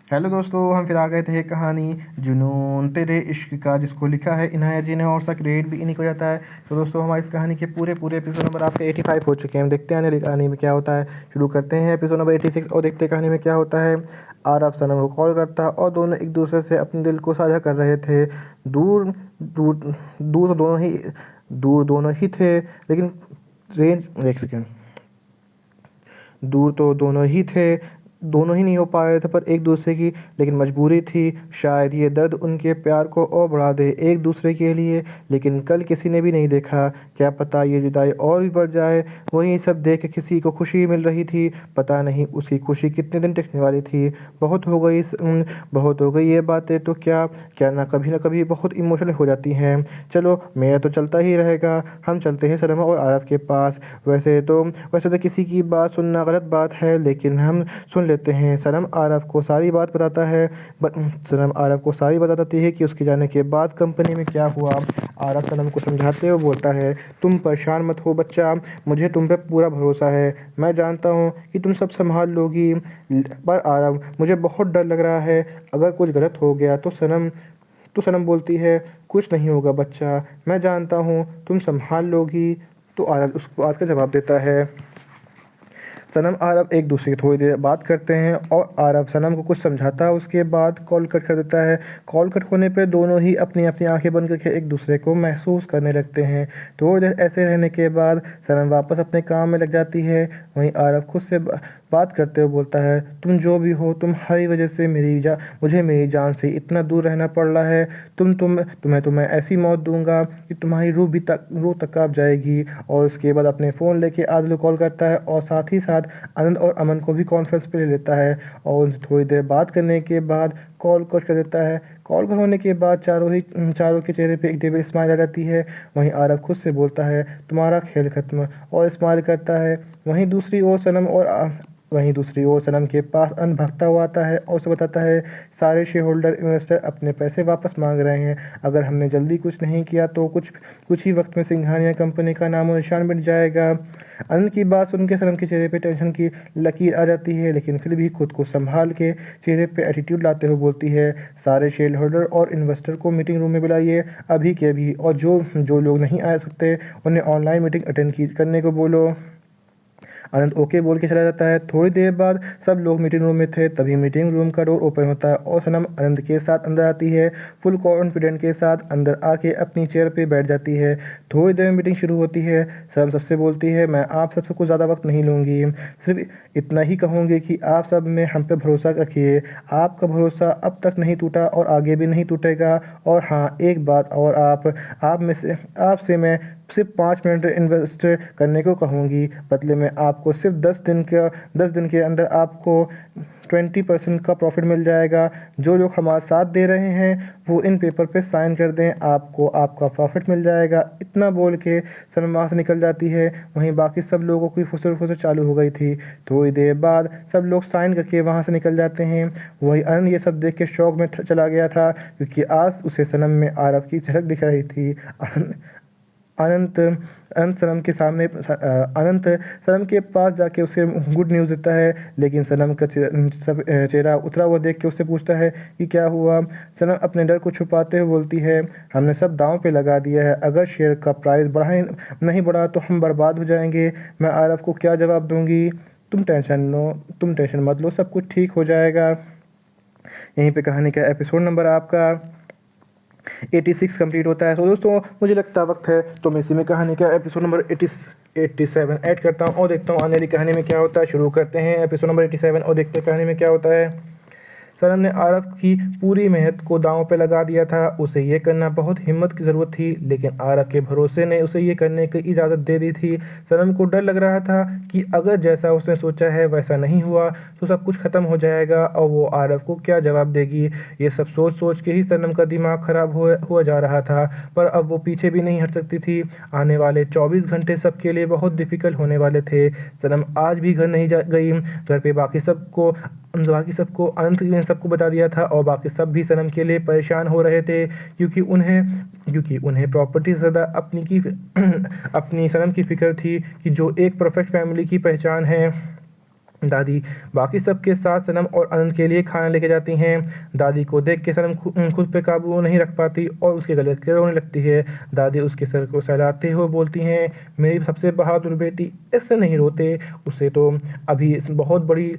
Hello दोस्तों, हम फिर आ गए थे कहानी जुनून तेरे इश्क का, जिसको लिखा है इनायत जी ने और उसका क्रेडिट भी इन्हीं को जाता है। तो दोस्तों, हमारी इस कहानी के पूरे एपिसोड नंबर आपके 85 हो चुके हैं। हम देखते हैं आने वाली कहानी में क्या होता है। शुरू करते हैं एपिसोड नंबर 86 और देखते हैं कहानी में क्या होता है। आरफ सनम को कॉल करता और दोनों एक दूसरे से अपने दिल को साझा कर रहे थे। दूर दूर दूर दोनों ही थे, लेकिन रेंज एक सेकेंड दूर तो दोनों ही नहीं हो पा रहे थे, पर एक दूसरे की लेकिन मजबूरी थी। शायद ये दर्द उनके प्यार को और बढ़ा दे एक दूसरे के लिए, लेकिन कल किसी ने भी नहीं देखा, क्या पता ये जुदाई और भी बढ़ जाए। वहीं सब देख के किसी को खुशी मिल रही थी, पता नहीं उसकी खुशी कितने दिन टिकने वाली थी। बहुत हो गई ये बातें तो क्या क्या ना कभी बहुत इमोशनल हो जाती हैं। चलो, मेरा तो चलता ही रहेगा। हम चलते हैं सलमा और आरफ के पास। वैसे तो किसी की बात सुनना गलत बात है, लेकिन हम सुन लेते हैं। सनम आरफ को सारी बात बताती है कि उसके जाने के बाद कंपनी में क्या हुआ। आरफ सनम को समझाते हुए बोलता है, तुम परेशान मत हो बच्चा, मुझे तुम पे पूरा भरोसा है। मैं जानता हूँ कि तुम सब संभाल लोगी। पर आरफ, मुझे बहुत डर लग रहा है, अगर कुछ गलत हो गया तो सनम बोलती है, कुछ नहीं होगा बच्चा, मैं जानता हूँ तुम संभाल लोगी। तो आरफ उस बात का जवाब देता है। सनम आरफ एक दूसरे की थोड़ी देर बात करते हैं और आरफ सनम को कुछ समझाता है, उसके बाद कॉल कट कर देता है। कॉल कट होने पे दोनों ही अपनी अपनी आंखें बंद करके एक दूसरे को महसूस करने लगते हैं। थोड़ी देर ऐसे रहने के बाद सनम वापस अपने काम में लग जाती है। वहीं आरफ खुद से बात करते हुए बोलता है, तुम जो भी हो, तुम्हारी वजह से मुझे मेरी जान से इतना दूर रहना पड़ रहा है। तुम्हें ऐसी मौत दूंगा कि तुम्हारी रूह तक कांप जाएगी। और उसके बाद अपने फ़ोन लेके आदिल को कॉल करता है और साथ ही साथ आनंद और अमन को भी कॉन्फ्रेंस पे ले लेता है और उनसे थोड़ी देर बात करने के बाद कॉल कट कर देता है। कॉल कट होने के बाद चारों के चेहरे पे एक डेविड स्माइल आ जाती है। वहीं आरफ खुद से बोलता है, तुम्हारा खेल खत्म, और स्माइल करता है। वहीं दूसरी ओर सनम के पास अन भगता हुआ आता है और उसे बताता है, सारे शेयर होल्डर इन्वेस्टर अपने पैसे वापस मांग रहे हैं। अगर हमने जल्दी कुछ नहीं किया तो कुछ ही वक्त में सिंघानिया कंपनी का नामो निशान मिट जाएगा। अनंत की बात सुन के सनम के चेहरे पे टेंशन की लकीर आ जाती है, लेकिन फिर भी खुद को संभाल के चेहरे पे एटीट्यूड लाते हुए बोलती है, सारे शेयर होल्डर और इन्वेस्टर को मीटिंग रूम में बुलाइए अभी के अभी, और जो जो लोग नहीं आ सकते उन्हें ऑनलाइन मीटिंग करने को बोलो। अनंत ओके बोल के चला जाता है। थोड़ी देर बाद सब लोग मीटिंग रूम में थे, तभी मीटिंग रूम का डोर ओपन होता है और सनम अनंत के साथ अंदर आती है। फुल कॉन्फिडेंट के साथ अंदर आके अपनी चेयर पे बैठ जाती है। थोड़ी देर में मीटिंग शुरू होती है। सनम सबसे बोलती है, मैं आप सबसे कुछ ज़्यादा वक्त नहीं लूँगी, सिर्फ इतना ही कहूँगी कि आप सब में हम पे भरोसा रखिए। आपका भरोसा अब तक नहीं टूटा और आगे भी नहीं टूटेगा। और हाँ, एक बात और, आपसे मैं सिर्फ 5 मिनट इन्वेस्ट करने को कहूँगी। बदले में आपको सिर्फ 10 दिन के अंदर आपको 20% का प्रॉफिट मिल जाएगा। जो लोग हमारा साथ दे रहे हैं वो इन पेपर पे साइन कर दें, आपको आपका प्रॉफिट मिल जाएगा। इतना बोल के सलमा वहाँ से निकल जाती है। वहीं बाकी सब लोगों की फुसर चालू हो गई थी। थोड़ी देर बाद सब लोग साइन करके वहाँ से निकल जाते हैं। वही अनंत ये सब देख के शौक में चला गया था, क्योंकि आज उसे सनम में आरव की झलक दिख रही थी। अनंत अनंत सनम के सामने अनंत सनम के पास जाके उसे गुड न्यूज़ देता है, लेकिन सनम का चेहरा उतरा हुआ देख के उससे पूछता है कि क्या हुआ। सनम अपने डर को छुपाते हुए बोलती है, हमने सब दांव पे लगा दिया है, अगर शेयर का प्राइस नहीं बढ़ा तो हम बर्बाद हो जाएंगे। मैं आरफ को क्या जवाब दूंगी। तुम टेंशन मत लो, सब कुछ ठीक हो जाएगा। यहीं पे कहानी का एपिसोड नंबर आपका 86 कंप्लीट होता है। तो दोस्तों, मुझे लगता वक्त है तो मैं इसी में कहानी का एपिसोड नंबर 87 ऐड करता हूँ और देखता हूँ आने वाली कहानी में क्या होता है। शुरू करते हैं एपिसोड नंबर 87 और देखते हैं कहानी में क्या होता है। सनम ने आरफ की पूरी मेहनत को दांव पे लगा दिया था। उसे ये करना बहुत हिम्मत की ज़रूरत थी, लेकिन आरफ के भरोसे ने उसे ये करने की इजाज़त दे दी थी। सनम को डर लग रहा था कि अगर जैसा उसने सोचा है वैसा नहीं हुआ तो सब कुछ ख़त्म हो जाएगा और वो आरफ को क्या जवाब देगी। ये सब सोच सोच के ही सनम का दिमाग ख़राब हुआ जा रहा था, पर अब वो पीछे भी नहीं हट सकती थी। आने वाले 24 घंटे सबके लिए बहुत डिफ़िकल्ट होने वाले थे। सनम आज भी घर नहीं गई। घर पे बाकी सबको अनंत ने सबको बता दिया था और बाकी सब भी सनम के लिए परेशान हो रहे थे, क्योंकि उन्हें प्रॉपर्टी से ज़्यादा अपनी सनम की फ़िक्र थी, कि जो एक परफेक्ट फैमिली की पहचान है। दादी बाकी सबके साथ सनम और अनंत के लिए खाना लेके जाती हैं। दादी को देख के सनम खुद पे काबू नहीं रख पाती और उसके गले के रोने लगती है। दादी उसके सर को सहलाते हुए बोलती हैं, मेरी सबसे बहादुर बेटी, ऐसे नहीं रोते, उसे तो अभी बहुत बड़ी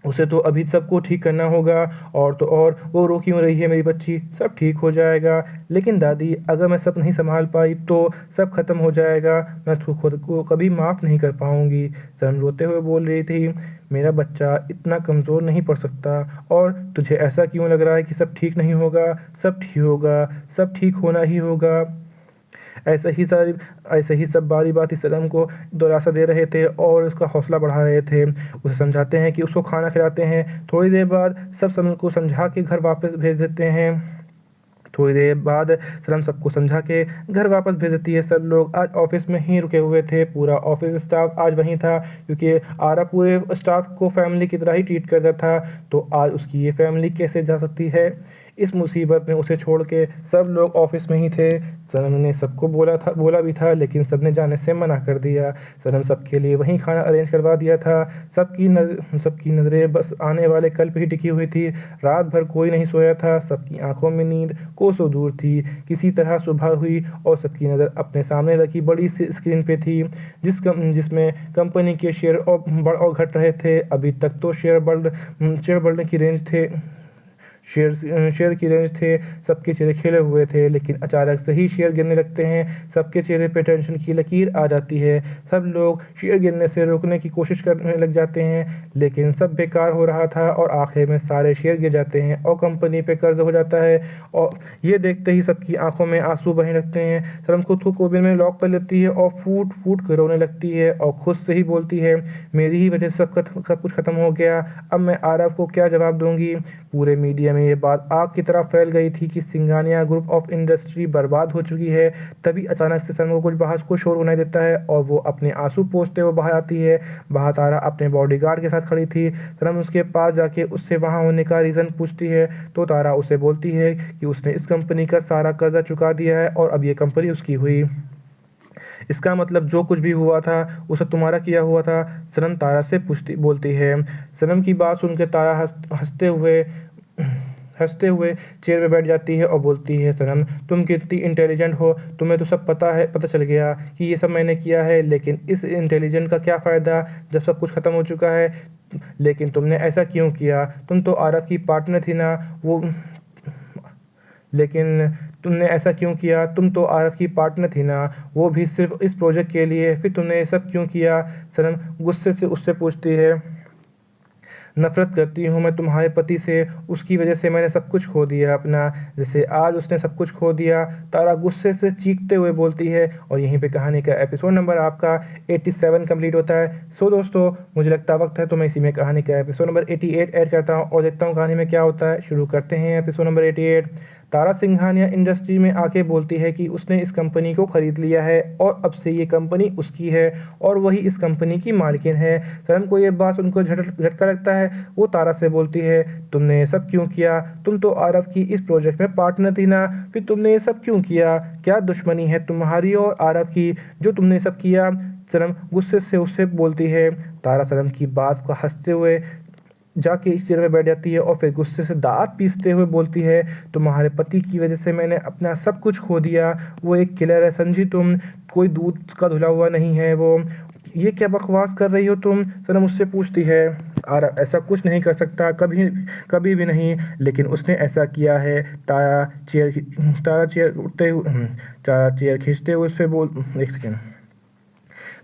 उसे तो अभी सबको ठीक करना होगा। और तो और वो रो क्यों रही है मेरी बच्ची, सब ठीक हो जाएगा। लेकिन दादी, अगर मैं सब नहीं संभाल पाई तो सब खत्म हो जाएगा, मैं खुद को कभी माफ़ नहीं कर पाऊंगी। सनम रोते हुए बोल रही थी, मेरा बच्चा इतना कमज़ोर नहीं पड़ सकता। और तुझे ऐसा क्यों लग रहा है कि सब ठीक नहीं होगा? सब ठीक होगा, सब ठीक होना ही होगा। ऐसे ही सारी ऐसे ही सब बारी बारी सनम को दिलासा दे रहे थे और उसका हौसला बढ़ा रहे थे। उसे समझाते हैं कि उसको खाना खिलाते हैं। थोड़ी देर बाद सब सनम को समझा के घर वापस भेज देते हैं। थोड़ी देर बाद सनम सबको समझा के घर वापस भेज देती है। सब लोग आज ऑफिस में ही रुके हुए थे। पूरा ऑफिस स्टाफ आज वहीं था, क्योंकि आरा पूरे स्टाफ को फैमिली की तरह ही ट्रीट करता था। तो आज उसकी ये फैमिली कैसे जा सकती है? इस मुसीबत में उसे छोड़ के सब लोग ऑफिस में ही थे। सनम ने सबको बोला भी था, लेकिन सबने जाने से मना कर दिया। सनम सबके लिए वहीं खाना अरेंज करवा दिया था। सबकी नज़रें बस आने वाले कल पे ही टिकी हुई थी। रात भर कोई नहीं सोया था। सबकी आंखों में नींद कोसों दूर थी। किसी तरह सुबह हुई और सबकी नज़र अपने सामने रखी बड़ी सी स्क्रीन पे थी, जिसमें कंपनी के शेयर बढ़ और घट रहे थे। अभी तक तो शेयर बढ़ने की रेंज थे। शेयर की रेंज थे। सबके चेहरे खिले हुए थे, लेकिन अचानक से ही शेयर गिरने लगते हैं। सबके चेहरे पे टेंशन की लकीर आ जाती है। सब लोग शेयर गिरने से रोकने की कोशिश करने लग जाते हैं, लेकिन सब बेकार हो रहा था और आखिर में सारे शेयर गिर जाते हैं और कंपनी पे कर्ज हो जाता है। और ये देखते ही सबकी आंखों में आंसू बहने लगते हैं। सनम खुद को कोबिन में लॉक कर लेती है और फूट फूट कर रोने लगती है और खुद से ही बोलती है, मेरी ही वजह से सब कुछ खत्म हो गया। अब मैं आरव को क्या जवाब दूंगी? पूरे मीडिया में ये बात आग की तरह फैल गई थी कि सिंघानिया ग्रुप ऑफ इंडस्ट्री बर्बाद हो चुकी है। तभी अचानक से सनम को कुछ बाहर को शोर सुनाई देता है और वो अपने आंसू पोंछते हुए बाहर आती है। बाहर तारा अपने बॉडीगार्ड के साथ खड़ी थी। सनम उसके पास जाके उससे वहां होने का रीज़न पूछती है, तो तारा उसे बोलती है कि उसने इस कंपनी का सारा कर्जा चुका दिया है और अब ये कंपनी उसकी हुई। इसका मतलब जो कुछ भी हुआ था उसे तुम्हारा किया हुआ था। सनम तारा से बोलती है। सनम की बात सुनकर तारा हंसते हुए चेयर पे बैठ जाती है और बोलती है, सनम तुम कितनी इंटेलिजेंट हो, तुम्हें तो सब पता चल गया कि ये सब मैंने किया है। लेकिन इस इंटेलिजेंट का क्या फ़ायदा जब सब कुछ ख़त्म हो चुका है? लेकिन तुमने ऐसा क्यों किया? तुम तो आरव की पार्टनर थी ना। वो लेकिन तुमने ऐसा क्यों किया? तुम तो आरव की पार्टनर थी ना, वो भी सिर्फ इस प्रोजेक्ट के लिए। फिर तुमने ये सब क्यों किया? सनम गुस्से से उससे पूछती है। नफरत करती हूँ मैं तुम्हारे पति से, उसकी वजह से मैंने सब कुछ खो दिया अपना, जैसे आज उसने सब कुछ खो दिया। तारा गुस्से से चीखते हुए बोलती है। और यहीं पे कहानी का एपिसोड नंबर आपका 87 कंप्लीट होता है। सो दोस्तों, मुझे लगता वक्त है तो मैं इसी में कहानी का एपिसोड नंबर 88 ऐड करता हूँ और देखता हूँ कहानी में क्या होता है। शुरू करते हैं एपिसोड नंबर 88। तारा सिंघानिया इंडस्ट्री में आके बोलती है कि उसने इस कंपनी को खरीद लिया है और अब से ये कंपनी उसकी है और वही इस कंपनी की मालकिन है। सनम को ये बात सुनकर झटका लगता है। वो तारा से बोलती है, तुमने ये सब क्यों किया? तुम तो आरव की इस प्रोजेक्ट में पार्टनर थी ना, फिर तुमने ये सब क्यों किया? क्या दुश्मनी है तुम्हारी और आरव की जो तुमने सब किया? सनम गुस्से से उससे बोलती है। तारा सनम की बात को हंसते हुए जाके इस चेयर में बैठ जाती है और फिर गुस्से से दांत पीसते हुए बोलती है, तुम्हारे पति की वजह से मैंने अपना सब कुछ खो दिया। वो एक किलर है, समझी तुम? कोई दूध का धुला हुआ नहीं है वो। ये क्या बकवास कर रही हो तुम? सनम उससे पूछती है। आरव ऐसा कुछ नहीं कर सकता, कभी कभी भी नहीं, लेकिन उसने ऐसा किया है। तारा चेयर खींचते हुए उस पर बोल एक सेकेंड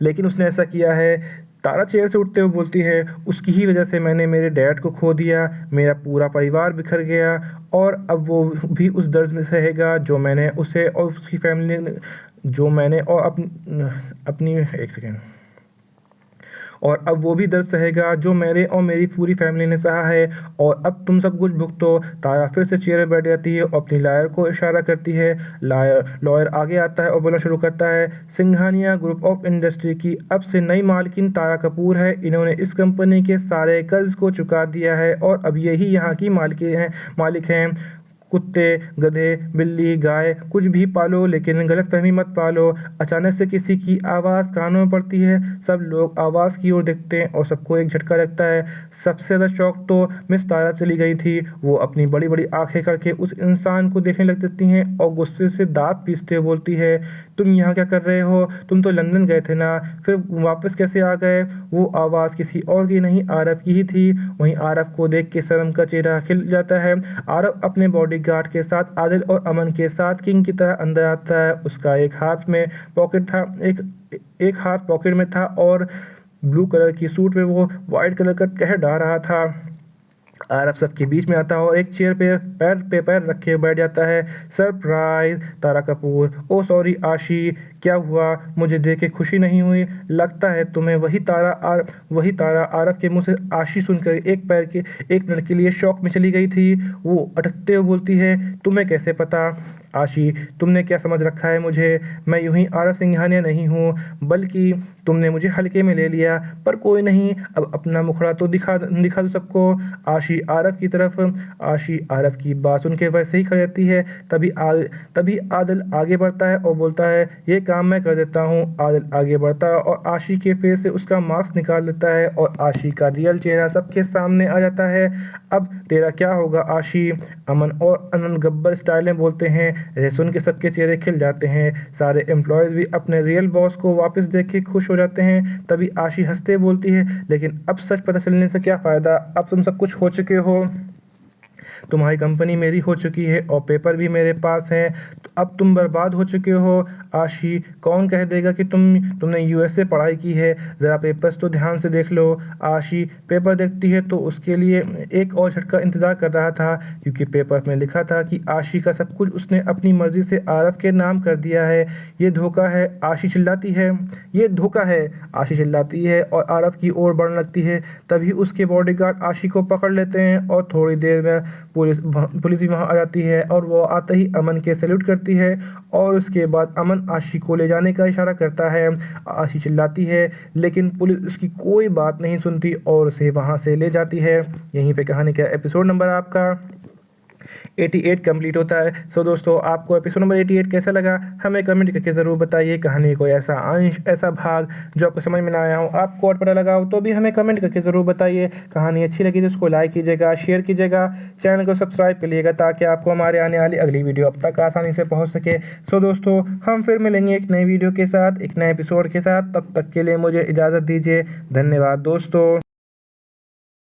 लेकिन उसने ऐसा किया है। तारा चेयर से उठते हुए बोलती है, उसकी ही वजह से मैंने मेरे डैड को खो दिया, मेरा पूरा परिवार बिखर गया और अब वो भी उस दर्द में सहेगा जो मैंने उसे और उसकी फैमिली जो मैंने और अपनी एक सेकेंड और अब वो भी दर्द सहेगा जो मेरे और मेरी पूरी फैमिली ने सहा है और अब तुम सब कुछ भुगतो। तारा फिर से चेयर पर बैठ जाती है और अपनी लॉयर को इशारा करती है। लॉयर आगे आता है और बोलना शुरू करता है, सिंघानिया ग्रुप ऑफ इंडस्ट्री की अब से नई मालकिन तारा कपूर है। इन्होंने इस कंपनी के सारे कर्ज को चुका दिया है और अब यही यहाँ की मालिक हैं। कुत्ते, गधे, बिल्ली, गाय कुछ भी पालो, लेकिन गलतफहमी मत पालो। अचानक से किसी की आवाज़ कानों में पड़ती है। सब लोग आवाज़ की ओर देखते हैं और सबको एक झटका लगता है। सबसे ज़्यादा शॉक तो मिस तारा चली गई थी। वो अपनी बड़ी-बड़ी आँखें करके उस इंसान को देखने लग जाती हैं और गुस्से से दाँत पीसते हुए बोलती है, "तुम यहाँ क्या कर रहे हो? तुम तो लंदन गए थे ना, फिर वापस कैसे आ गए?" वो आवाज़ किसी और की नहीं, आरव की ही थी। वहीं आरव को देख के शर्म का चेहरा खिल जाता है। आरव अपने बॉडीगार्ड के साथ आदिल और अमन के साथ किंग की तरह अंदर आता है। उसका एक हाथ में पॉकेट था, एक हाथ पॉकेट में था और ब्लू कलर की सूट में वो व्हाइट कलर का कह डाल रहा था। आरव सबके बीच में आता है और एक चेयर पे पैर रखे बैठ जाता है। सरप्राइज! तारा कपूर। ओह सॉरी आशी, क्या हुआ? मुझे देख के खुशी नहीं हुई? लगता है तुम्हें। वही तारा आरव के मुंह से आशी सुनकर एक मिनट के लिए शॉक में चली गई थी। वो अटकते हुए बोलती है, तुम्हें कैसे पता? आशी, तुमने क्या समझ रखा है मुझे? मैं यूं ही आरव सिंघानिया नहीं हूँ, बल्कि तुमने मुझे हल्के में ले लिया। पर कोई नहीं, अब अपना मुखड़ा तो दिखा दो सबको। आशी आरव की बात सुन के वैसे ही खड़ी रहती है। तभी आदिल आगे बढ़ता है और बोलता है, ये काम मैं कर देता हूँ। आदिल आगे बढ़ता है और आशी के फेस से उसका मास्क निकाल लेता है और आशी का रियल चेहरा सबके सामने आ जाता है। अब तेरा क्या होगा आशी? अमन और अनंत गब्बर स्टाइल में बोलते हैं। यह सुन के सबके चेहरे खिल जाते हैं। सारे एम्प्लॉयज भी अपने रियल बॉस को वापस देख के खुश हो जाते हैं। तभी आशी हंसते बोलती है, लेकिन अब सच पता चलने से क्या फायदा? अब तुम सब कुछ हो चुके हो। तुम्हारी कंपनी मेरी हो चुकी है और पेपर भी मेरे पास है। तो अब तुम बर्बाद हो चुके हो। आशी, कौन कह देगा कि तुमने यूएस से पढ़ाई की है? ज़रा पेपर्स तो ध्यान से देख लो। आशी पेपर देखती है तो उसके लिए एक और झटका इंतजार कर रहा था, क्योंकि पेपर में लिखा था कि आशी का सब कुछ उसने अपनी मर्जी से आरव के नाम कर दिया है। ये धोखा है। आशी चिल्लाती है, ये धोखा है। आशी चिल्लाती है और आरव की ओर बढ़ने लगती है। तभी उसके बॉडीगार्ड आशी को पकड़ लेते हैं और थोड़ी देर में पुलिस भी वहां आ जाती है और वो आते ही अमन के सैल्यूट करती है और उसके बाद अमन आशी को ले जाने का इशारा करता है। आशी चिल्लाती है, लेकिन पुलिस उसकी कोई बात नहीं सुनती और उसे वहां से ले जाती है। यहीं पे कहानी का एपिसोड नंबर आपका 88 कंप्लीट होता है। सो दोस्तों, आपको एपिसोड नंबर 88 कैसा लगा हमें कमेंट करके ज़रूर बताइए। कहानी कोई ऐसा अंश, ऐसा भाग जो आपको समझ में ना आया हो, आपको और पता लगा हो, तो भी हमें कमेंट करके ज़रूर बताइए। कहानी अच्छी लगी तो उसको लाइक कीजिएगा, शेयर कीजिएगा, चैनल को सब्सक्राइब करिएगा ताकि आपको हमारे आने वाली अगली वीडियो अब तक आसानी से पहुँच सके। सो दोस्तों, हम फिर मिलेंगे एक नई वीडियो के साथ, एक नए एपिसोड के साथ। तब तक के लिए मुझे इजाज़त दीजिए। धन्यवाद दोस्तों।